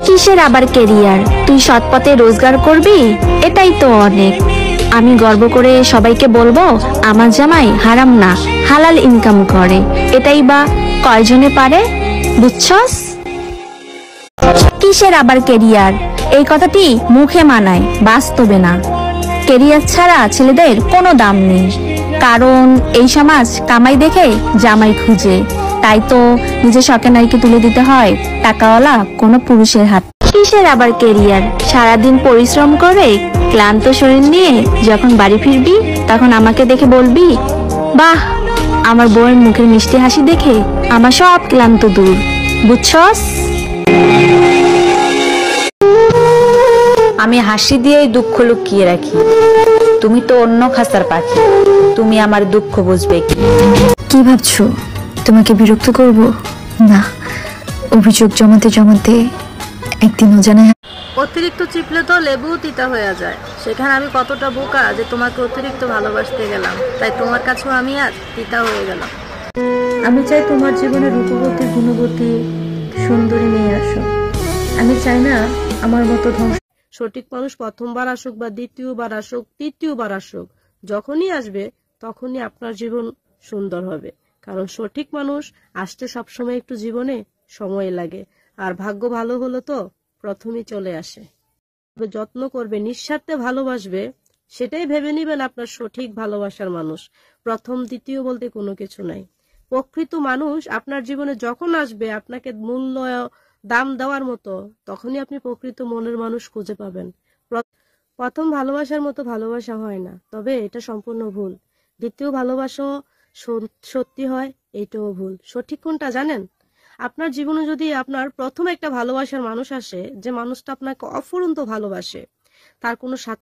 কিসের আবার কেরিয়ার? তুই সৎ পথে রোজগার করবি, এটাই তো অনেক। আমি গর্ব করে সবাইকে বলবো আমার জামাই হারাম না, হালাল ইনকাম করে। এটাই বা কয়জনে পারে, বুঝছস? কিসের আবার কেরিয়ার? এই কথাটি মুখে মানায়, বাস্তবে না। কেরিয়ার ছাড়া ছেলেদের কোনো দাম নেই, কারণ এই সমাজ কামাই দেখে জামাই খুঁজে। তাই তো নিজের শখের নারীকে তুলে দিতে হয় টাকাওয়ালা কোনো পুরুষের হাত। কিসের আবার কেরিয়ার? সারাদিন পরিশ্রম করে ক্লান্ত শরীর নিয়ে যখন বাড়ি ফিরবি, তখন আমাকে দেখে বলবি, বাহ, আমার বউয়ের মুখের মিষ্টি হাসি দেখে আমার সব ক্লান্ত দূর, বুঝছস? আমি হাসি দিয়েই দুঃখ লুকিয়ে রাখি। তুমি তো অন্য খাঁচার পাখি, তুমি আমার দুঃখ বুঝবে কি? কি ভাবছো? তোমাকে বিরক্ত করব না। অভিযোগ জমাতে জমাতে একদিন অজানায় অতিরিক্ত চিপলে তো লেবু তিতা হয়ে যায়। সেখানে আমি কতটা বোকা যে তোমাকে অতিরিক্ত ভালোবাসতে গেলাম, তাই তোমার কাছেও আমি আজ তিতা হয়ে গেলাম। আমি চাই তোমার জীবনে রূপবতী, গুণবতী, সুন্দরী মেয়ে আসো। আমি চাই না আমার মতো ধ্বংস। সঠিক মানুষ প্রথমবার আসুক বা দ্বিতীয়বার আসুক, তৃতীয়বার আসুক, যখনই আসবে তখনই আপনার জীবন সুন্দর হবে। কারণ সঠিক মানুষ আসতে সবসময় একটু জীবনে সময় লাগে, আর ভাগ্য ভালো হলো তো প্রথমেই চলে আসে। যত্ন করবে, নিঃস্বার্থে ভালোবাসবে, সেটাই ভেবে নিবেন আপনার সঠিক ভালোবাসার মানুষ। প্রথম দ্বিতীয় বলতে কোনো কিছু নাই। প্রকৃত মানুষ আপনার জীবনে যখন আসবে, আপনাকে মূল্য দাম দেওয়ার মতো, তখনই আপনি প্রকৃত মনের মানুষ খুঁজে পাবেন। প্রথম ভালোবাসার মতো ভালোবাসা হয় না, তবে এটা সম্পূর্ণ ভুল। দ্বিতীয় ভালোবাসা সত্যি হয়, এইটাও ভুল। সঠিক কোনটা জানেন? আপনার জীবনে যদি আপনার প্রথম একটা ভালোবাসার মানুষ আসে, যে মানুষটা আপনাকে অফুরন্ত ভালোবাসে, তার কোনো